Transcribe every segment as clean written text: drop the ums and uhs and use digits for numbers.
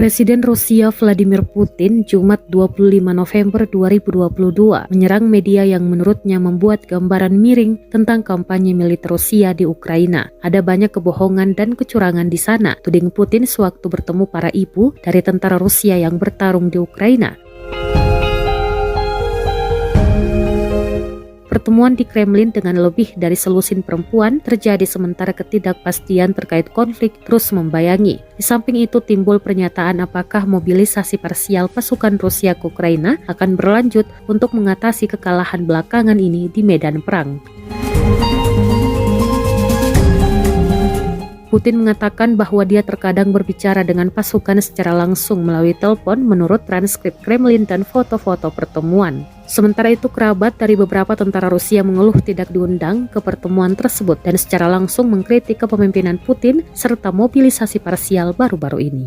Presiden Rusia Vladimir Putin Jumat 25 November 2022 menyerang media yang menurutnya membuat gambaran miring tentang kampanye militer Rusia di Ukraina. Ada banyak kebohongan dan kecurangan di sana, tuding Putin sewaktu bertemu para ibu dari tentara Rusia yang bertarung di Ukraina. Pertemuan di Kremlin dengan lebih dari selusin perempuan terjadi sementara ketidakpastian terkait konflik terus membayangi. Di samping itu timbul pernyataan apakah mobilisasi parsial pasukan Rusia ke Ukraina akan berlanjut untuk mengatasi kekalahan belakangan ini di medan perang. Putin mengatakan bahwa dia terkadang berbicara dengan pasukan secara langsung melalui telepon menurut transkrip Kremlin dan foto-foto pertemuan. Sementara itu kerabat dari beberapa tentara Rusia mengeluh tidak diundang ke pertemuan tersebut dan secara langsung mengkritik kepemimpinan Putin serta mobilisasi parsial baru-baru ini.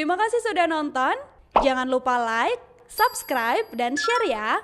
Terima kasih sudah nonton. Jangan lupa like, subscribe, dan share ya.